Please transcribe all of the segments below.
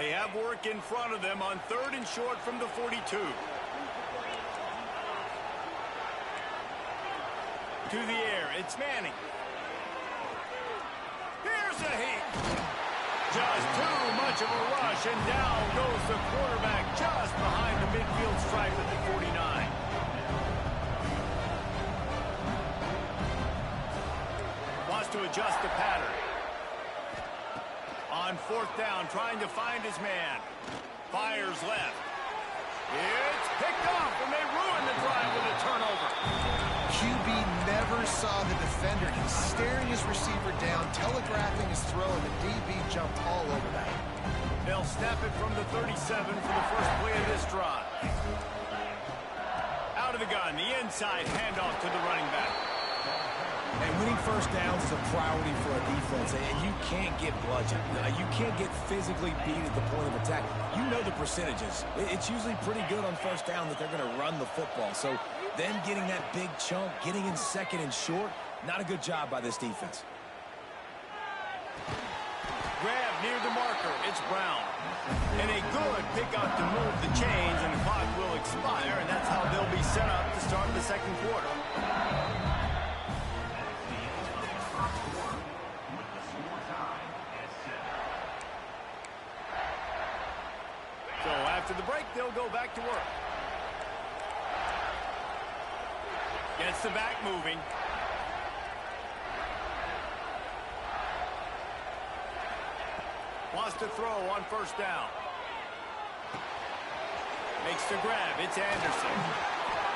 They have work in front of them on 3rd and short from the 42. To the air, it's Manning. Here's a hit. Just too much of a rush, and down goes the quarterback just behind the midfield stripe at the 49. Wants to adjust the pattern. On 4th down, trying to find his man. Fires left. It's picked off, and they ruin the drive with a turnover. QB never saw the defender. He's staring his receiver down, telegraphing his throw, and the DB jumped all over that. They'll snap it from the 37 for the first play of this drive. Out of the gun, the inside handoff to the running back. And winning first downs is a priority for a defense, and you can't get bludgeoned. You can't get physically beat at the point of attack. You know the percentages. It's usually pretty good on first down that they're going to run the football. So them getting that big chunk, getting in 2nd and short, not a good job by this defense. Grab near the marker. It's Brown. And a good pickup to move the chains, and the clock will expire, and that's how they'll be set up to start the 2nd quarter. So after the break, they'll go back to work. Gets the back moving. Wants to throw on 1st down. Makes the grab. It's Anderson.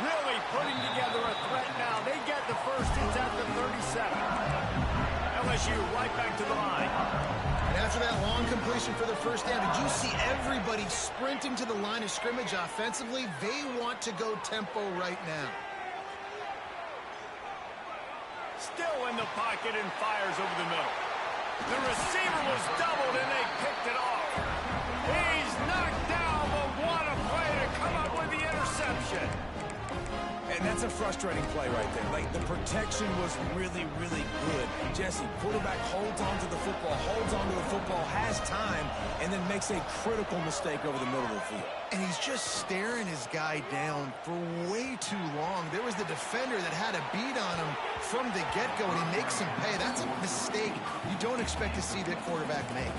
Really putting together a threat now. They get the first. It's at the 37. LSU right back to the line. And after that long completion for the first down, did you see everybody sprinting to the line of scrimmage offensively? They want to go tempo right now. Still in the pocket and fires over the middle. The receiver was doubled and they picked it off. He's knocked down, but what a play to come up with the interception. And that's a frustrating play right there. Like, the protection was really, really good. Jesse, quarterback holds on to the football, has time, and then makes a critical mistake over the middle of the field. And he's just staring his guy down for way too long. There was the defender that had a beat on him from the get-go, and he makes him pay. That's a mistake you don't expect to see the quarterback make.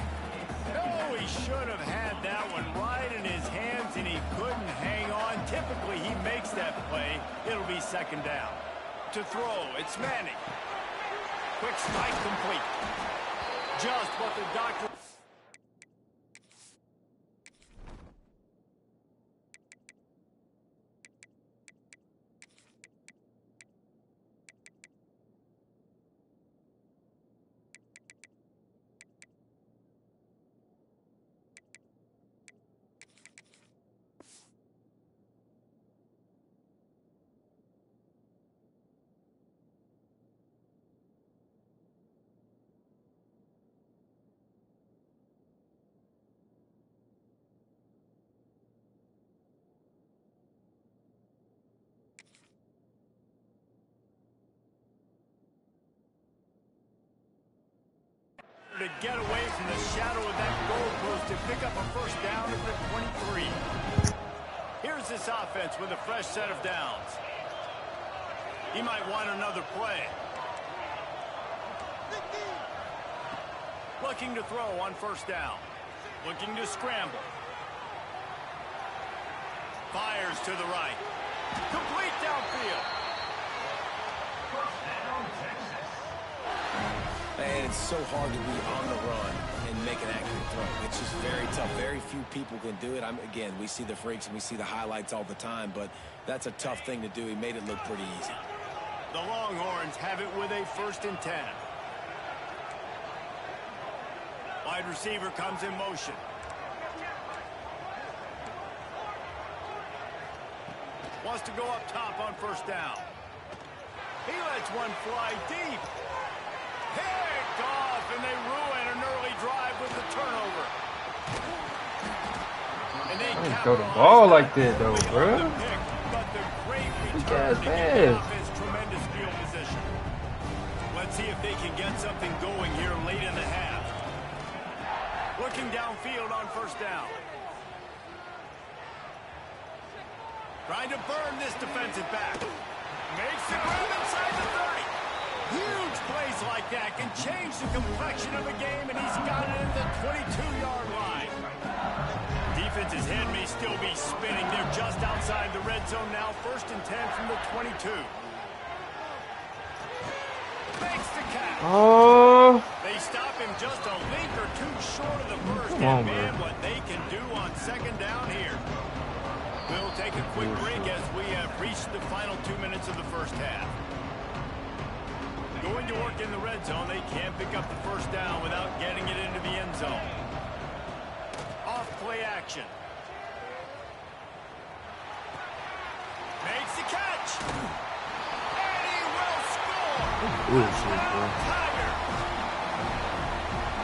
No, he should have had that one right in his hands, and he couldn't hang on. Typically, he makes that play. It'll be 2nd down. To throw, it's Manning. Quick strike complete. Just what the doctor... to get away from the shadow of that goalpost to pick up a first down at the 23. Here's this offense with a fresh set of downs. He might want another play. Looking to throw on 1st down. Looking to scramble. Fires to the right. Complete downfield. And it's so hard to be on the run and make an accurate throw. It's just very tough. Very few people can do it. Again, we see the freaks and we see the highlights all the time, but that's a tough thing to do. He made it look pretty easy. The Longhorns have it with a 1st and 10. Wide receiver comes in motion. Wants to go up top on 1st down. He lets one fly deep. Picked off, and they ruin an early drive with the turnover. And they can't throw the ball like that, though, bro. But the great return is tremendous field position. Let's see if they can get something going here late in the half. Looking downfield on first down. Trying to burn this defensive back. Makes the grab inside the 30. Huge plays like that can change the complexion of a game, and he's got it at the 22-yard line. Defense's head may still be spinning. They're just outside the red zone now. 1st and 10 from the 22. Makes the catch. Oh. They stop him just a link or two short of the first. Come on, man, what they can do on 2nd down here. We'll take a quick break as we have reached the final 2 minutes of the first half. Going to work in the red zone, they can't pick up the first down without getting it into the end zone. Off play action. Makes the catch. And he will score.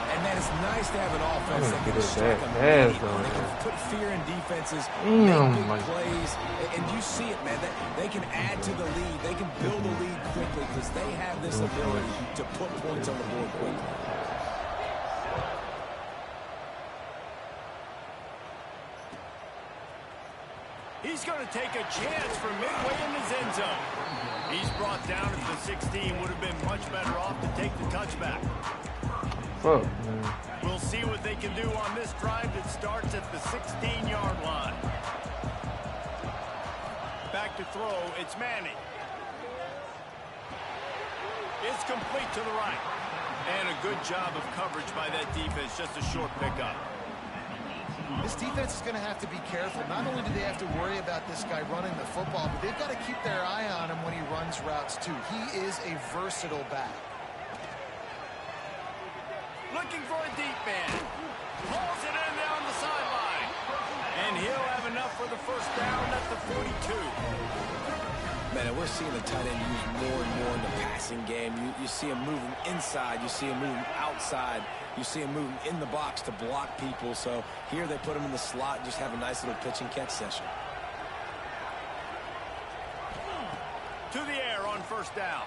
And man, it's nice to have an offense that can strike a man. They can put fear in defenses, make big plays, and you see it, man. They can add to the lead. They can build a lead quickly because they have this ability to put points on the board quickly. He's going to take a chance from midway in his end zone. He's brought down at the 16. Would have been much better off to take the touchback. Fuck, man. We'll see what they can do on this drive that starts at the 16-yard line. Back to throw, it's Manning. It's complete to the right. And a good job of coverage by that defense, just a short pickup. This defense is going to have to be careful. Not only do they have to worry about this guy running the football, but they've got to keep their eye on him when he runs routes, too. He is a versatile back. Looking for a deep man. Pulls it in down the sideline. And he'll have enough for the first down at the 42. Man, we're seeing the tight end used more and more in the passing game. You see him moving inside. You see him moving outside. You see him moving in the box to block people. So here they put him in the slot and just have a nice little pitch and catch session. To the air on first down.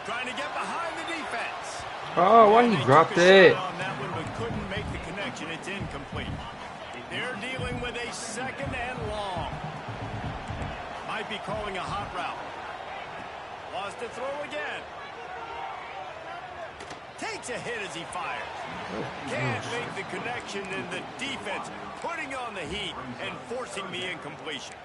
Trying to get behind the defense. Oh, why he dropped it? On that one, but couldn't make the connection. It's incomplete. They're dealing with a 2nd and long. Might be calling a hot route. Lost to throw again. Takes a hit as he fires. Can't make the connection, and the defense putting on the heat and forcing the incompletion.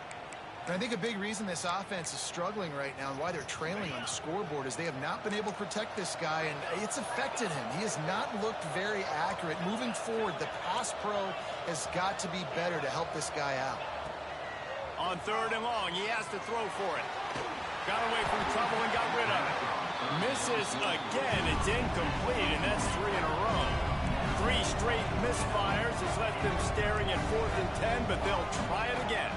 And I think a big reason this offense is struggling right now and why they're trailing on the scoreboard is they have not been able to protect this guy, and it's affected him. He has not looked very accurate. Moving forward, the pass pro has got to be better to help this guy out. On 3rd and long, he has to throw for it. Got away from trouble and got rid of it. Misses again. It's incomplete, and that's 3 in a row. 3 straight misfires has left them staring at 4th and 10, but they'll try it again.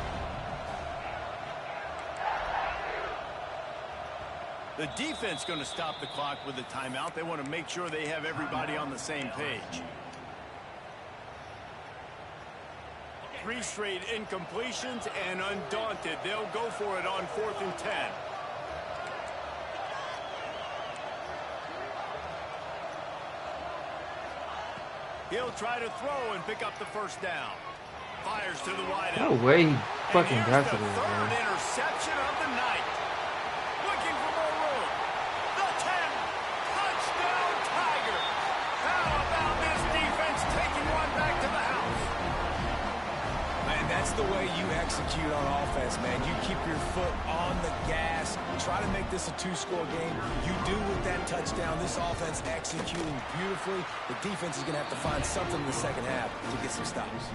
The defense going to stop the clock with a timeout. They want to make sure they have everybody on the same page. 3 straight incompletions, and undaunted, they'll go for it on 4th and 10. He'll try to throw and pick up the first down. Fires to the wideout. No way he fucking got to the this, 3rd man. interception of the night. Looking for more room. The 10. Touchdown, Tiger. How about this defense taking one back to the house? Man, that's the way you execute on offense, man. You keep your foot on the gas. Try to make this a 2-score game. You do with that touchdown. This offense executing beautifully. The defense is going to have to find something in the 2nd half to get some stops.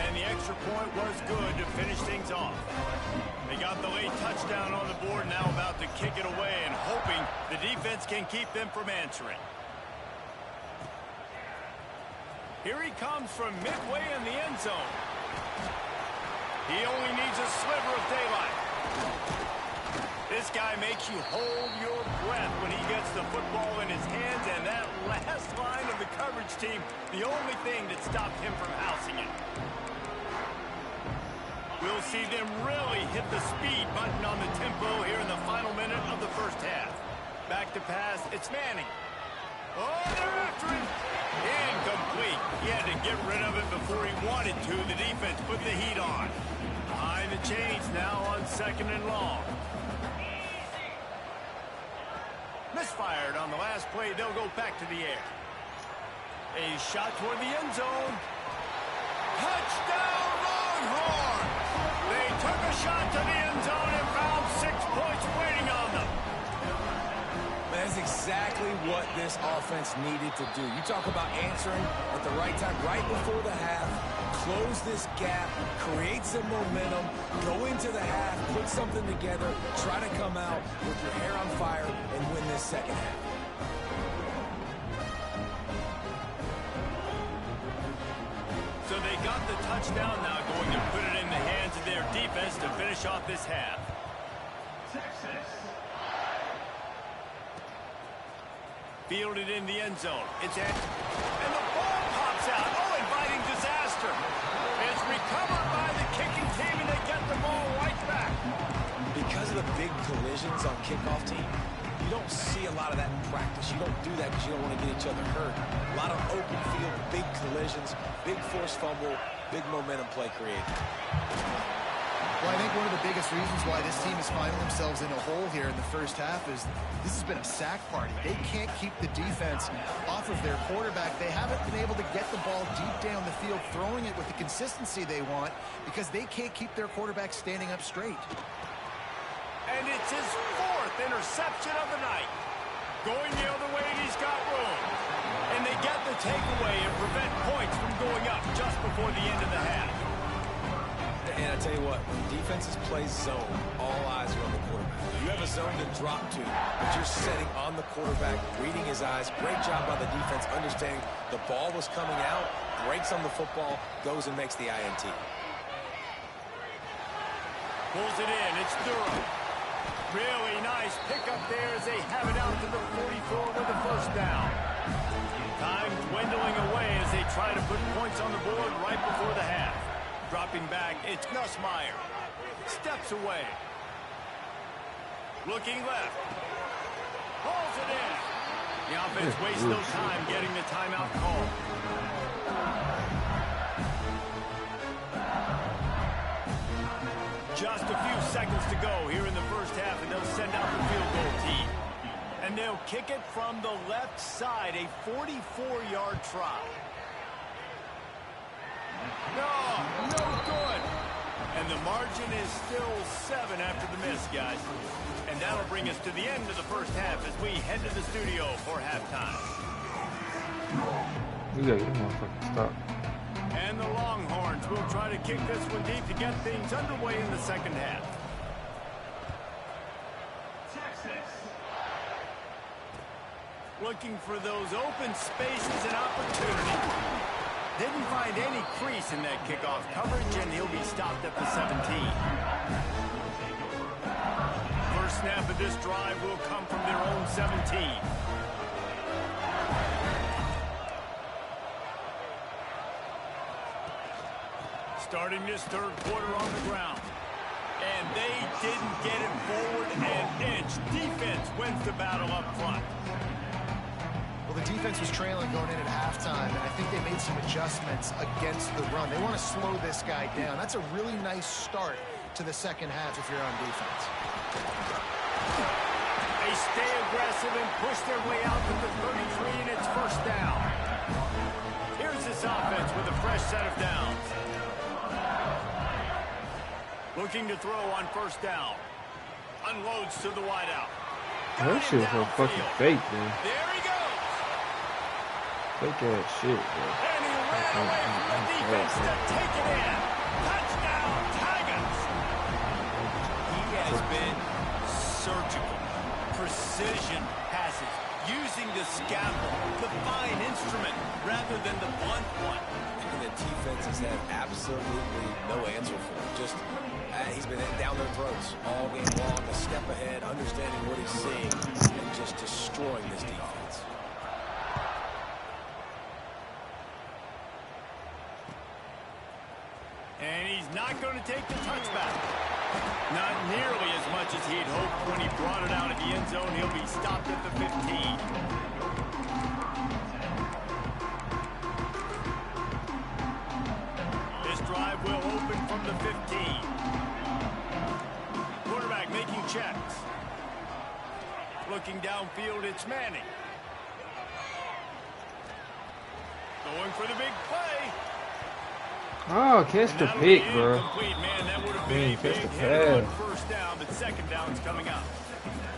And the extra point was good to finish things off. They got the late touchdown on the board, now about to kick it away and hoping the defense can keep them from answering. Here he comes from midway in the end zone. He only needs a sliver of daylight. This guy makes you hold your breath when he gets the football in his hands, and that last line of the coverage team, the only thing that stopped him from housing it. We'll see them really hit the speed button on the tempo here in the final minute of the first half. Back to pass, it's Manning. Oh, they're after him. Incomplete. He had to get rid of it before he wanted to. The defense put the heat on. Behind the chains now on 2nd and long. Misfired on the last play. They'll go back to the air. A shot toward the end zone. Touchdown, Longhorns! They took a shot to the end zone and found 6 points waiting on them. That's exactly what this offense needed to do. You talk about answering at the right time, right before the half, close this gap, create some momentum, go into the half, put something together, try to come out with your hair on fire and win this second half. So they got the touchdown now, going to put it in the hands of their defense to finish off this half. Fielded in the end zone. It's in. And the ball pops out. Oh, inviting disaster. It's recovered by the kicking team, and they get the ball right back. Because of the big collisions on kickoff team, you don't see a lot of that in practice. You don't do that because you don't want to get each other hurt. A lot of open field, big collisions, big forced fumble, big momentum play created. Well, I think one of the biggest reasons why this team is finding themselves in a hole here in the first half is this has been a sack party. They can't keep the defense off of their quarterback. They haven't been able to get the ball deep down the field, throwing it with the consistency they want because they can't keep their quarterback standing up straight. And it's his 4th interception of the night. Going the other way, and he's got room. And they get the takeaway and prevent points from going up just before the end of the half. And I tell you what, when defenses play zone, all eyes are on the quarterback. You have a zone to drop to, but you're setting on the quarterback, reading his eyes. Great job by the defense, understanding the ball was coming out, breaks on the football, goes and makes the INT. Pulls it in, it's Durham. Really nice pickup there as they have it out to the 44 with the first down. Time dwindling away as they try to put points on the board right before the half. Dropping back, it's Nussmeier. Steps away. Looking left. Pulls it in. The offense wastes no time getting the timeout call. Just a few seconds to go here in the first half, and they'll send out the field goal team. And they'll kick it from the left side, a 44-yard try. No good. And the margin is still 7 after the miss, guys. And that'll bring us to the end of the first half as we head to the studio for halftime. We gotta get him motherfucking stop. And the Longhorns will try to kick this one deep to get things underway in the second half. Looking for those open spaces and opportunity. Didn't find any crease in that kickoff coverage, and he'll be stopped at the 17. First snap of this drive will come from their own 17. Starting this third quarter on the ground. And they didn't get it forward an inch. Defense wins the battle up front. Well, the defense was trailing going in at halftime, and I think they made some adjustments against the run. They want to slow this guy down. That's a really nice start to the second half if you're on defense. They stay aggressive and push their way out to the 33, and it's first down. Here's this offense with a fresh set of downs. Looking to throw on first down. Unloads to the wideout. That shit was fucking fake, man. There he goes. Fake ass shit, bro. And he ran away from the defense to take it in. Touchdown, Tigers. He has been surgical. Precision passes. Using the scalpel, the fine instrument, rather than the blunt one. And the defense has had absolutely no answer for him. Just, he's been down their throats all game long, a step ahead, understanding what he's seeing, and just destroying this defense. And he's not going to take the touchback. Not nearly as much as he'd hoped when he brought it out of the end zone. He'll be stopped at the 15. Looking downfield, it's Manning. Going for the big play. Oh, catch the pick, bro. Man, that would have been a big hit on first down, but second down's coming up.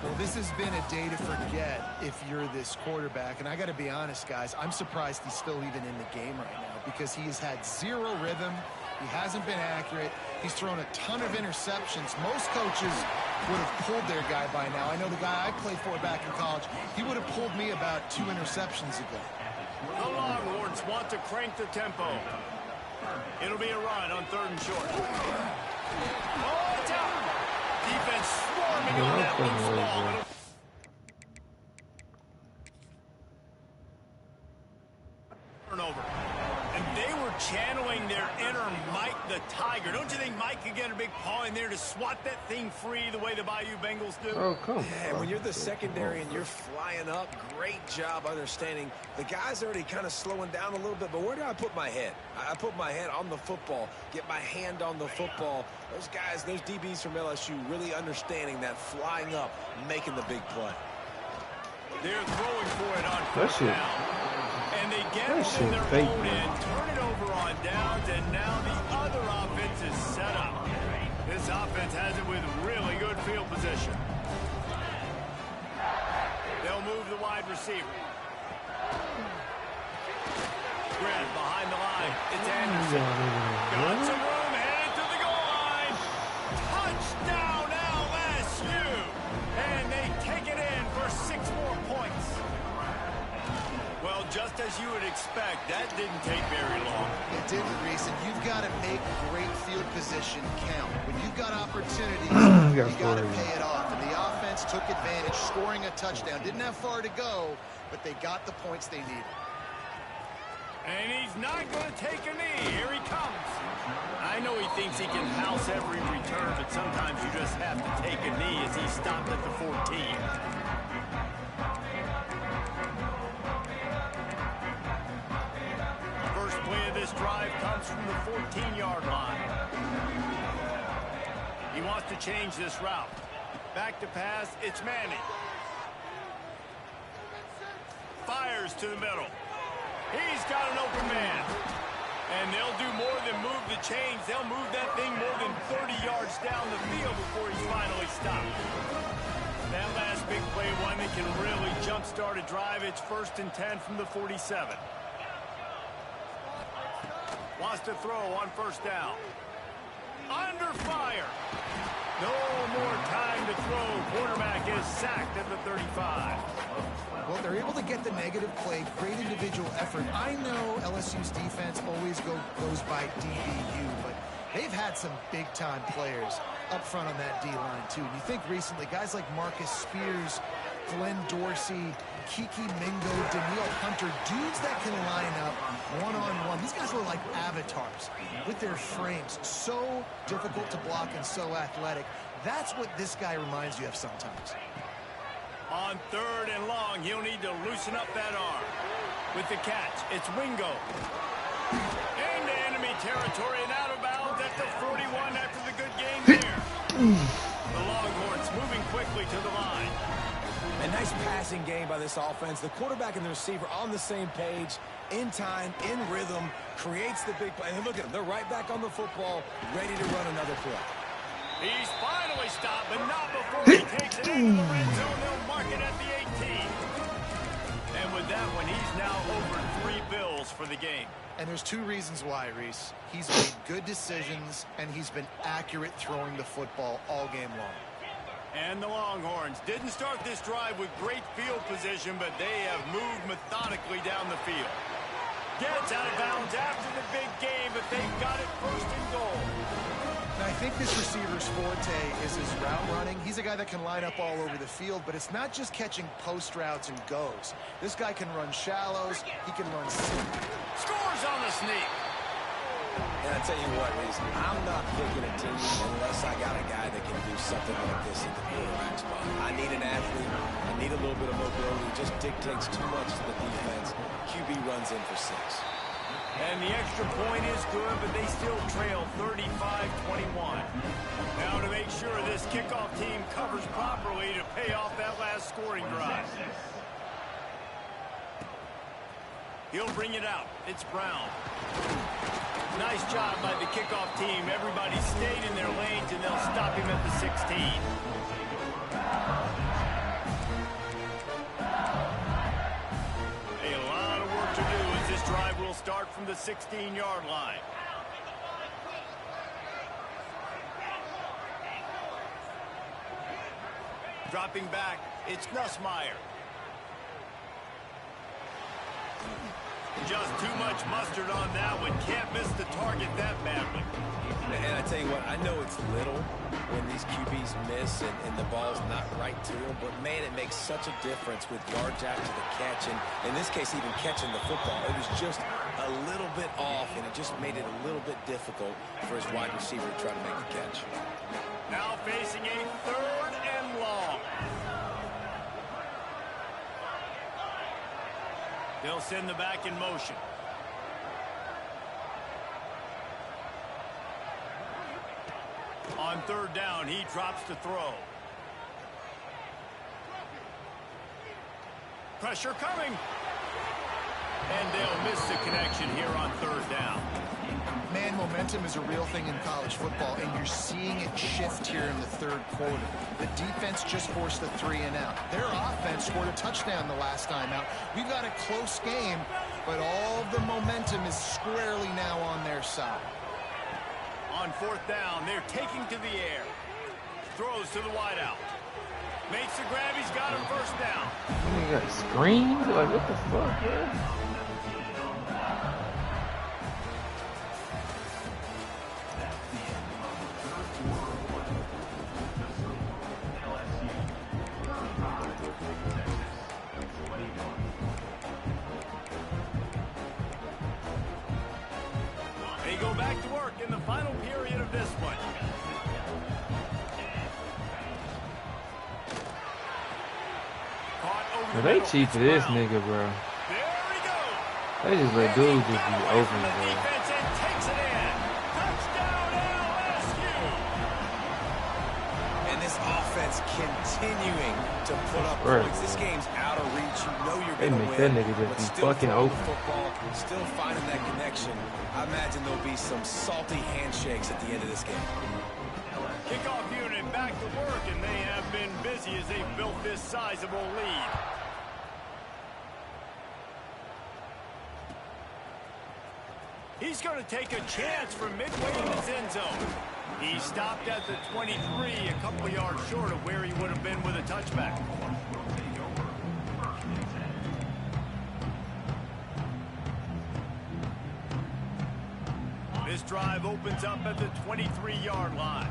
Well, this has been a day to forget if you're this quarterback. And I got to be honest, guys, I'm surprised he's still even in the game right now because he has had zero rhythm. He hasn't been accurate. He's thrown a ton of interceptions. Most coaches would have pulled their guy by now. I know the guy I played for back in college, he would have pulled me about 2 interceptions ago. The Longhorns want to crank the tempo. It'll be a run on 3rd and short. Oh, it's out. Defense swarming on that loose ball. Turnover. And they were channeling their inner Mike the Tiger. Don't you think Mike could get a big paw in there to swat that thing free the way the Bayou Bengals do? Oh, come on. Yeah, when you're the secondary and you're flying up, great job understanding. The guy's already kind of slowing down a little bit, but where do I put my head? I put my head on the football, get my hand on the football. Those guys, those DBs from LSU really understanding that flying up, making the big play. They're throwing for it on 1st down. And they get it in their own end, turn it over on downs, and now the other offense is set up. This offense has it with really good field position. They'll move the wide receiver. Grant behind the line. It's Anderson. Got some room, headed to the goal line. Touchdown LSU. And they take it in for 6 more points. Well, just as you would expect, that didn't take very long. It didn't, Reese, and you've got to make great field position count. When you've got opportunities, you got to pay it off. And the offense took advantage, scoring a touchdown. Didn't have far to go, but they got the points they needed. And he's not going to take a knee. Here he comes. I know he thinks he can house every return, but sometimes you just have to take a knee as he stopped at the 14. First play of this drive comes from the 14-yard line. He wants to change this route. Back to pass, it's Manning. Fires to the middle. He's got an open man. And they'll do more than move the chains. They'll move that thing more than 30 yards down the field before he's finally stopped. That last big play, one that can really jumpstart a drive. It's 1st and 10 from the 47. Wants to throw on 1st down. Under fire. No more time to throw. Quarterback is sacked at the 35. Well, they're able to get the negative play, great individual effort. I know LSU's defense always goes by DBU, but they've had some big-time players up front on that D-line, too. And you think recently, guys like Marcus Spears, Glenn Dorsey, Kiki Mingo, Daniil Hunter, dudes that can line up one-on-one. These guys were like avatars with their frames. So difficult to block and so athletic. That's what this guy reminds you of sometimes. On 3rd and long, he'll need to loosen up that arm. With the catch, it's Wingo. Into enemy territory and out of bounds at the 41 after the good game there. The Longhorns moving quickly to the line. A nice passing game by this offense. The quarterback and the receiver on the same page, in time, in rhythm, creates the big play. And look at them. They're right back on the football, ready to run another play. He's finally stopped, but not before he takes it into the red zone. They'll mark it at the 18. And with that one, he's now over 3 bills for the game. And there's 2 reasons why, Reese. He's made good decisions, and he's been accurate throwing the football all game long. And the Longhorns didn't start this drive with great field position, but they have moved methodically down the field. Gets out of bounds after the big game, but they've got it 1st and goal. Now, I think this receiver's forte is his route running. He's a guy that can line up all over the field, but it's not just catching post routes and goes. This guy can run shallows. He can run seam. Scores on the sneak. And I tell you what, Reese, I'm not picking a team unless I got a guy that can do something like this at the quarterback spot. I need an athlete. I need a little bit of mobility. It just dictates too much to the defense. QB runs in for 6. And the extra point is good, but they still trail 35-21. Now to make sure this kickoff team covers properly to pay off that last scoring drive. He'll bring it out. It's Brown. Nice job by the kickoff team. Everybody stayed in their lanes, and they'll stop him at the 16. A lot of work to do as this drive will start from the 16-yard line. Dropping back, it's Nussmeier. Just too much mustard on that one. Can't miss the target that badly. And I tell you what, I know it's little when these QBs miss and the ball's not right to them, but man, it makes such a difference with yards after the catch, and in this case, even catching the football. It was just a little bit off, and it just made it a little bit difficult for his wide receiver to try to make the catch. Now facing a 3rd and long. They'll send the back in motion. On 3rd down, he drops to throw. Pressure coming. And they'll miss the connection here on 3rd down. Man, momentum is a real thing in college football, and you're seeing it shift here in the 3rd quarter. The defense just forced a 3-and-out. Their offense scored a touchdown the last time out. We've got a close game, but all of the momentum is squarely now on their side. On 4th down, they're taking to the air. Throws to the wideout. Makes the grab. He's got him 1st down. You got screens? Like, what the fuck, man? They go back to work in the final period of this one. Bro, they cheat for this nigga, bro. There he goes. They just let dudes just be open, bro. Defense and takes it in. Touchdown LSU. And this offense continuing to put up points. This game's out of reach. You know you're going to win. That nigga just be fucking open. Football, still finding that connection. I imagine there'll be some salty handshakes at the end of this game. Kickoff unit back to work, and they have been busy as they've built this sizable lead. He's going to take a chance from midway in his end zone. He stopped at the 23, a couple yards short of where he would have been with a touchback. This drive opens up at the 23-yard line.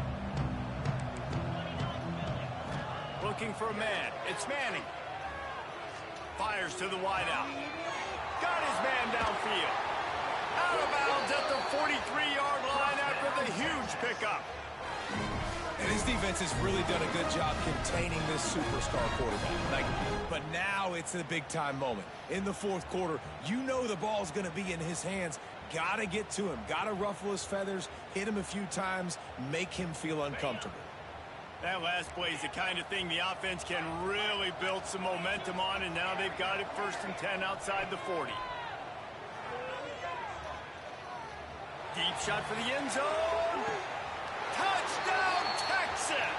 Looking for a man. It's Manning. Fires to the wideout. Got his man downfield. Out of bounds at the 43-yard line after the huge pickup. And his defense has really done a good job containing this superstar quarterback. But now it's a big-time moment. In the 4th quarter, you know the ball's going to be in his hands. Got to get to him. Got to ruffle his feathers, hit him a few times, make him feel uncomfortable. That last play is the kind of thing the offense can really build some momentum on, and now they've got it 1st and 10 outside the 40. Deep shot for the end zone. Touchdown, Texas!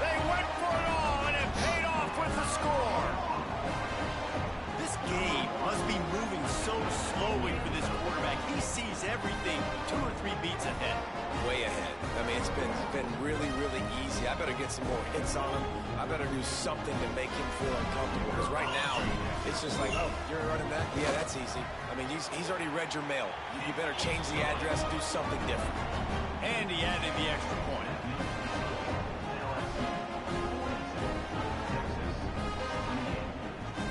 They went for it all, and it paid off with the score. This game must be moving so slowly for this quarterback. He sees everything 2 or 3 beats ahead. Way ahead. I mean, it's been really, really easy. I better get some more hits on him. I better do something to make him feel uncomfortable. Because right now, it's just like, oh, you're running that? Yeah, that's easy. I mean, he's already read your mail. You better change the address and do something different. And he added the extra point.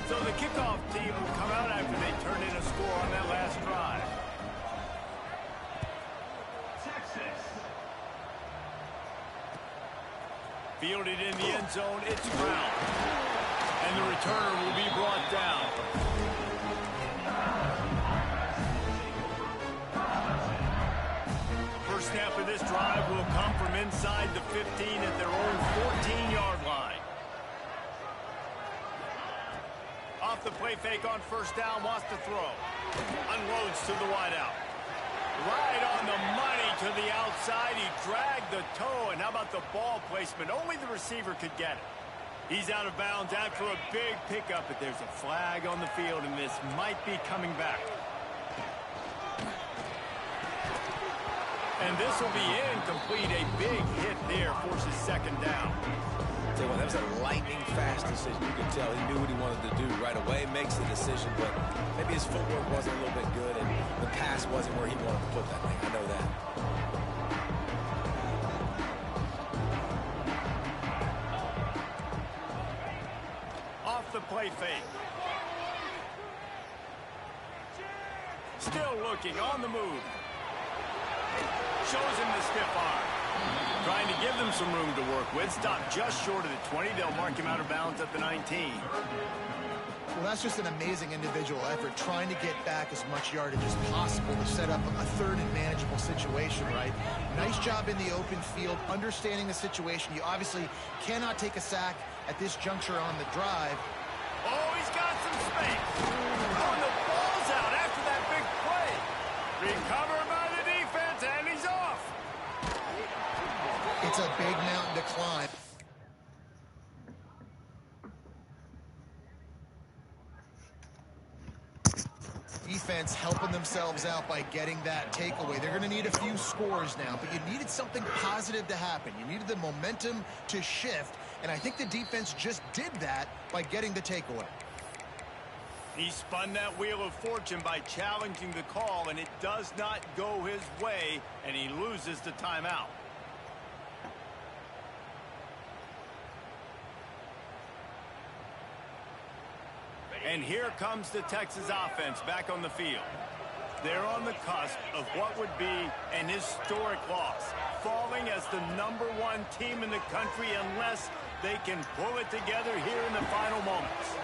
So the kickoff team will come out after they turn in a score on that last drive. Fielded in the end zone, it's Brown. And the returner will be brought down. First snap of this drive will come from inside the 15 at their own 14-yard line. off the play fake on first down, wants to throw. Unloads to the wideout. Right on the money to the outside. He dragged the toe, and how about the ball placement? Only the receiver could get it. He's out of bounds after a big pickup, but there's a flag on the field, and this might be coming back. And this will be incomplete. A big hit there forces second down. Tell you what, that was a lightning-fast decision. You could tell he knew what he wanted to do right away, makes the decision, but maybe his footwork wasn't a little bit good, and the pass wasn't where he wanted to put that thing. I know that. Off the play fake. Still looking, on the move. Shows him the stiff arm. Trying to give them some room to work with. Stopped just short of the 20. They'll mark him out of bounds at the 19. Well, that's just an amazing individual effort, trying to get back as much yardage as possible to set up a third and manageable situation, right? Nice job in the open field, understanding the situation. You obviously cannot take a sack at this juncture on the drive. Oh, he's got some space. Oh, the ball's out after that big play. Recovered by the defense, and he's off. It's a big mountain to climb. Defense helping themselves out by getting that takeaway. They're going to need a few scores now, but you needed something positive to happen. You needed the momentum to shift, and I think the defense just did that by getting the takeaway. He spun that wheel of fortune by challenging the call, and it does not go his way, and he loses the timeout. And here comes the Texas offense back on the field. They're on the cusp of what would be an historic loss, falling as the #1 team in the country unless they can pull it together here in the final moments.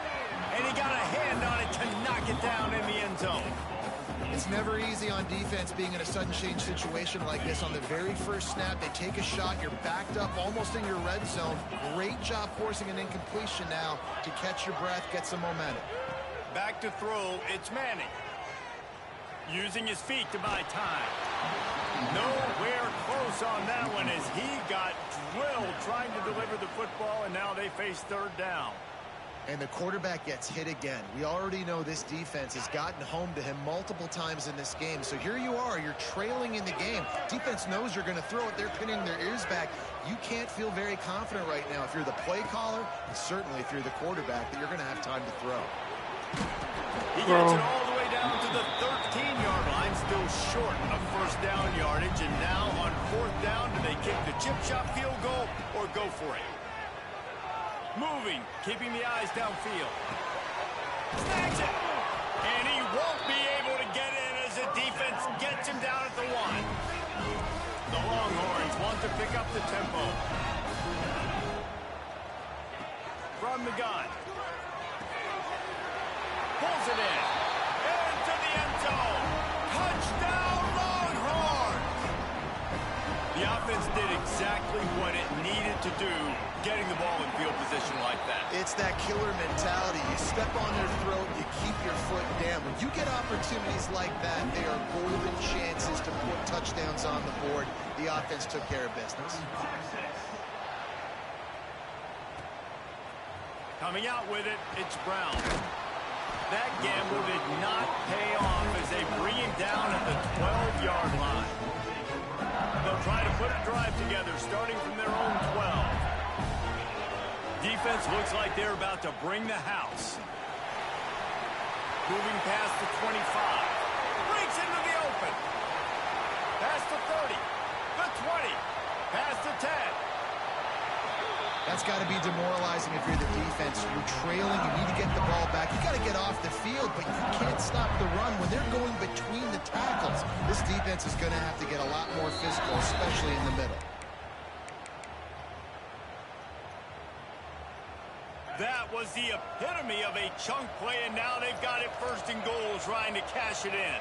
And he got a hand on it to knock it down in the end zone. It's never easy on defense being in a sudden change situation like this. On the very first snap, they take a shot. You're backed up almost in your red zone. Great job forcing an incompletion now to catch your breath, get some momentum. Back to throw, it's Manning. Using his feet to buy time. Nowhere close on that one as he got drilled trying to deliver the football, and now they face third down. And the quarterback gets hit again. We already know this defense has gotten home to him multiple times in this game. So here you are, you're trailing in the game. Defense knows you're going to throw it. They're pinning their ears back. You can't feel very confident right now if you're the play caller, and certainly if you're the quarterback, that you're going to have time to throw. He gets it all the way down to the 13-yard line, still short of first down yardage. And now on fourth down, do they kick the chip shot field goal or go for it? Moving, keeping the eyes downfield. Snags it! And he won't be able to get in as the defense gets him down at the 1. The Longhorns want to pick up the tempo. From the gun. Pulls it in. Into the end zone. Touchdown, Longhorns! The offense did exactly what it needed to do, getting the ball in field position like that. It's that killer mentality. You step on their throat, you keep your foot down. When you get opportunities like that, they are golden chances to put touchdowns on the board. The offense took care of business. Coming out with it, it's Brown. That gamble did not pay off as they bring him down at the 12-yard line. They'll try to put a drive together starting from their own 12. Defense looks like they're about to bring the house. Moving past the 25. Breaks into the open. Past the 30. The 20. Past the 10. That's got to be demoralizing if you're the defense. You're trailing, you need to get the ball back. You got to get off the field, but you can't stop the run. When they're going between the tackles, this defense is going to have to get a lot more physical, especially in the middle. That was the epitome of a chunk play, and now they've got it first and goal, trying to cash it in.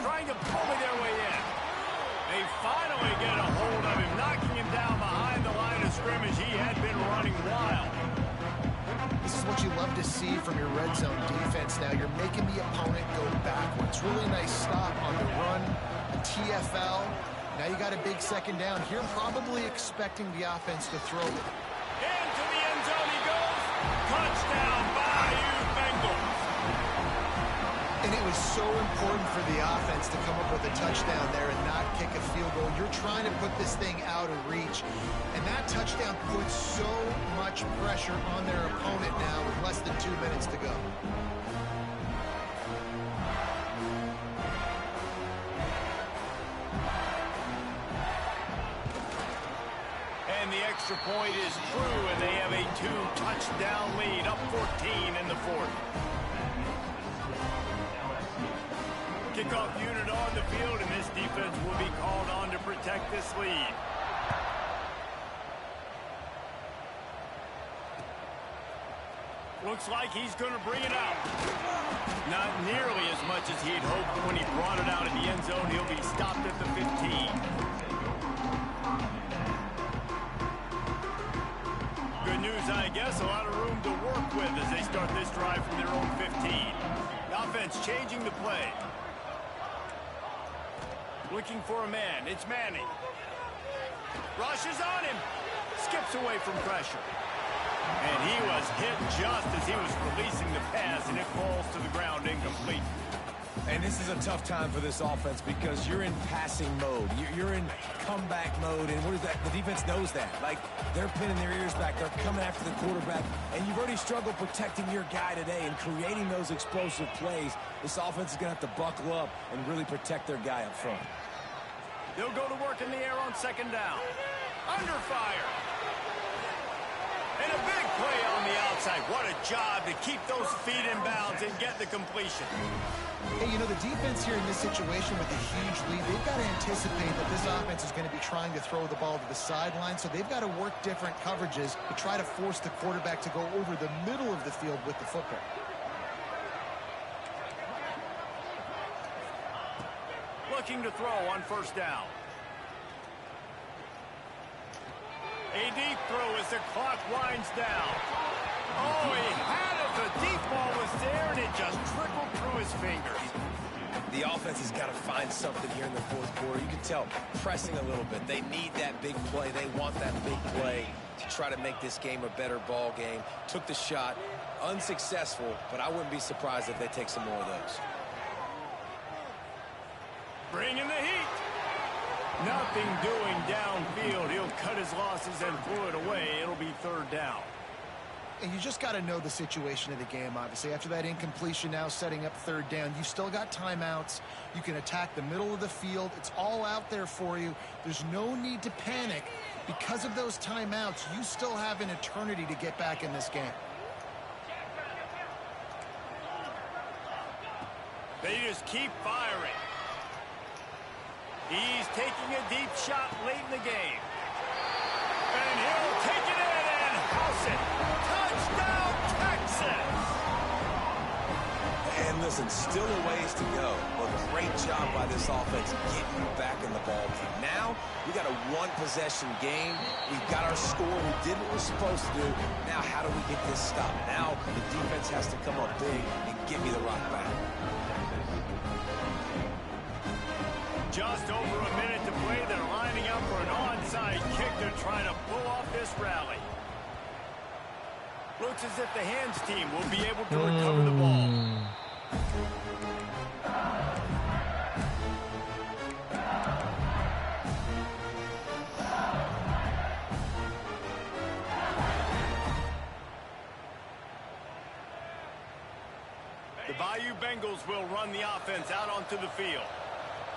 Trying to bully their way in. They finally get a hold of him, knocking him down behind the line of scrimmage. He had been running wild. from your red zone defense now. You're making the opponent go backwards. Really nice stop on the run, a TFL. Now you got a big second down. Here probably expecting the offense to throw it. Into the end zone he goes. Touchdown, Bayou Bengals. And it was so important for the offense to come up with a touchdown there and not kick a field goal. You're trying to put this thing out of reach. And that touchdown puts so much pressure on their opponent now with less than 2 minutes to go. And the extra point is true, and they have a 2-touchdown lead, up 14 in the fourth. Kickoff unit on the field, and this defense will be called on to protect this lead. Looks like he's going to bring it out. Not nearly as much as he'd hoped, but when he brought it out of the end zone, he'll be stopped at the 15. Good news, I guess, a lot of room to work with as they start this drive from their own 15. The offense changing the play. Looking for a man. It's Manning. Rushes on him. Skips away from pressure. And he was hit just as he was releasing the pass, and it falls to the ground incomplete. And this is a tough time for this offense because you're in passing mode. You're in comeback mode, and what is that? The defense knows that. Like, they're pinning their ears back. They're coming after the quarterback, and you've already struggled protecting your guy today and creating those explosive plays. This offense is going to have to buckle up and really protect their guy up front. They'll go to work in the air on second down. Under fire. And a big play on the outside. What a job to keep those feet in bounds and get the completion. Hey, you know, the defense here in this situation with a huge lead, they've got to anticipate that this offense is going to be trying to throw the ball to the sideline, so they've got to work different coverages to try to force the quarterback to go over the middle of the field with the football. Looking to throw on first down. A deep throw as the clock winds down. Oh, he had it. The deep ball was there, and it just trickled through his fingers. The offense has got to find something here in the fourth quarter. You can tell pressing a little bit. They need that big play. They want that big play to try to make this game a better ball game. Took the shot. Unsuccessful, but I wouldn't be surprised if they take some more of those. Bringing the heat. Nothing doing downfield. He'll cut his losses and throw it away. It'll be third down. And you just got to know the situation of the game, obviously. After that incompletion now setting up third down, you still got timeouts. You can attack the middle of the field. It's all out there for you. There's no need to panic. Because of those timeouts, you still have an eternity to get back in this game. They just keep firing. He's taking a deep shot late in the game. And he'll take it in and house it. Touchdown, Texas! And listen, still a ways to go, but great job by this offense getting you back in the ball game. Now, we got a one-possession game. We've got our score. We did what we're supposed to do. Now, how do we get this stopped? Now, the defense has to come up big and give me the rock back. Just over a minute to play. They're lining up for an onside kick. They're trying to pull off this rally. Looks as if the hands team will be able to recover the ball. The Bayou Bengals will run the offense out onto the field.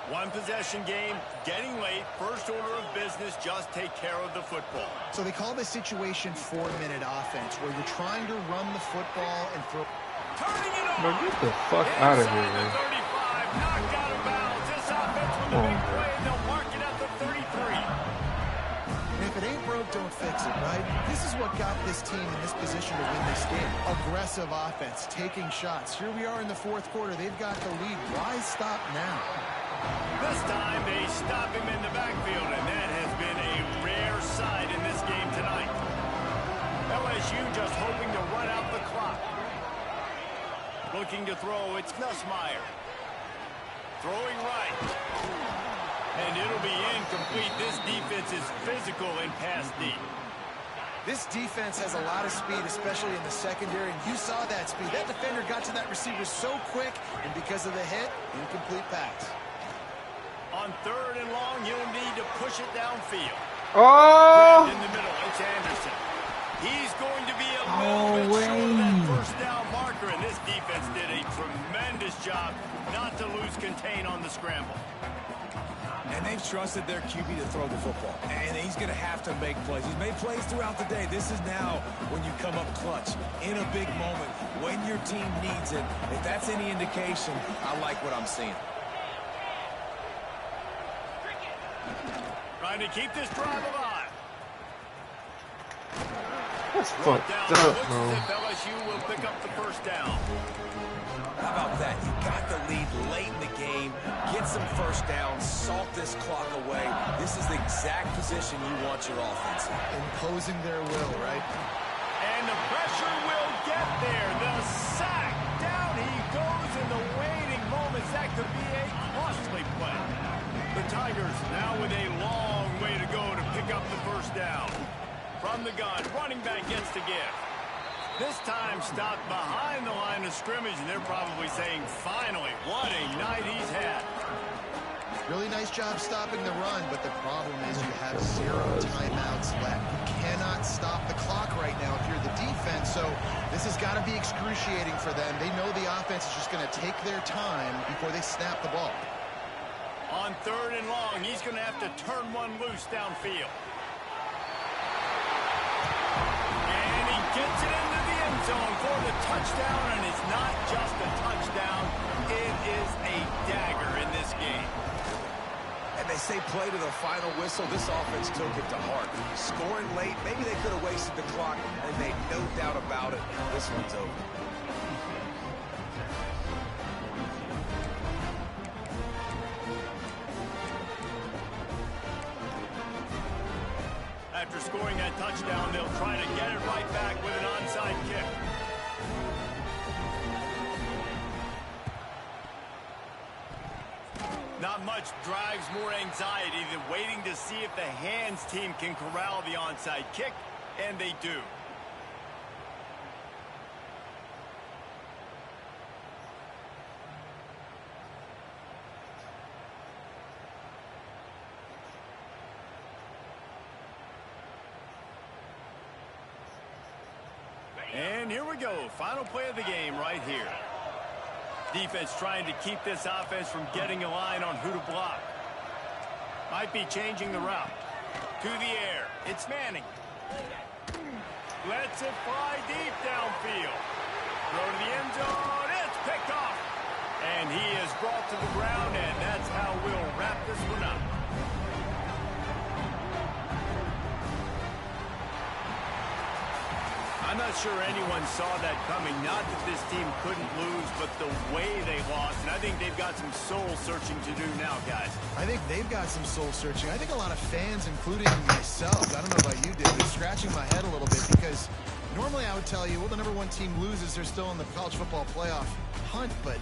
One possession game, getting late, first order of business, just take care of the football. So they call this situation 4-minute offense, where you're trying to run the football and throw. Turning it on. Bro, get the fuck out of here, man. 35, knocked out of bounds. This offense with the big play, they'll mark it at the 33. And if it ain't broke, don't fix it, right? This is what got this team in this position to win this game. Aggressive offense, taking shots. Here we are in the fourth quarter. They've got the lead. Why stop now? This time they stop him in the backfield, and that has been a rare sight in this game tonight. LSU just hoping to run out the clock. looking to throw. It's Nussmeier. Throwing right. And it'll be incomplete. This defense is physical and pass deep. This defense has a lot of speed, especially in the secondary, and you saw that speed. That defender got to that receiver so quick, and because of the hit, incomplete pass. On 3rd and long, he'll need to push it downfield. Oh! In the middle, it's Anderson. He's going to be a little bit short of that first down marker, and this defense did a tremendous job not to lose contain on the scramble. And they've trusted their QB to throw the football. And he's going to have to make plays. He's made plays throughout the day. This is now when you come up clutch in a big moment when your team needs it. If that's any indication, I like what I'm seeing. Trying to keep this drive alive. That's fucked up, bro. LSU will pick up the first down. How about that? You got the lead late in the game. Get some first downs. Salt this clock away. This is the exact position you want your offense in. Imposing their will, right? And the pressure will get there. The sack. Down he goes in the waiting moments. That could be a costly play. The Tigers now with a long way to go to pick up the first down. From the gun, running back gets the give. This time stopped behind the line of scrimmage, and they're probably saying, finally, what a night he's had. Really nice job stopping the run, but the problem is you have 0 timeouts left. You cannot stop the clock right now if you're the defense, so this has got to be excruciating for them. They know the offense is just going to take their time before they snap the ball. On 3rd and long, he's going to have to turn one loose downfield. And he gets it into the end zone for the touchdown, and it's not just a touchdown, it is a dagger in this game. And they say play to the final whistle. This offense took it to heart. Scoring late, maybe they could have wasted the clock, and made no doubt about it. This one's over. After scoring that touchdown, they'll try to get it right back with an onside kick. Not much drives more anxiety than waiting to see if the hands team can corral the onside kick, and they do. And here we go. Final play of the game right here. Defense trying to keep this offense from getting a line on who to block. Might be changing the route. To the air. It's Manning. Lets it fly deep downfield. Throw to the end zone. It's picked off. And he is brought to the ground, and that's how we'll wrap this one up. I'm not sure anyone saw that coming. Not that this team couldn't lose, but the way they lost. And I think they've got some soul-searching to do now, guys. I think they've got some soul-searching. I think a lot of fans, including myself, I don't know about you, David, scratching my head a little bit because normally I would tell you, well, the #1 team loses. They're still in the college football playoff hunt. But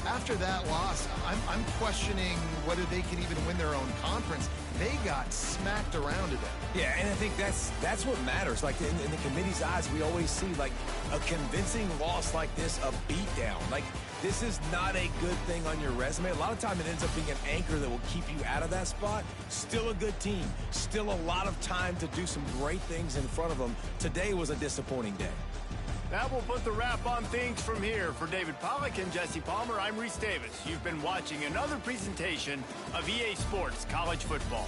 after that loss, I'm questioning whether they can even win their own conference. They got smacked around today. Yeah, and I think that's what matters. Like in the committee's eyes, we always see like a convincing loss like this, a beatdown. Like this is not a good thing on your resume. A lot of time it ends up being an anchor that will keep you out of that spot. Still a good team. Still a lot of time to do some great things in front of them. Today was a disappointing day. That will put the wrap on things from here. For David Pollack and Jesse Palmer, I'm Reese Davis. You've been watching another presentation of EA Sports College Football.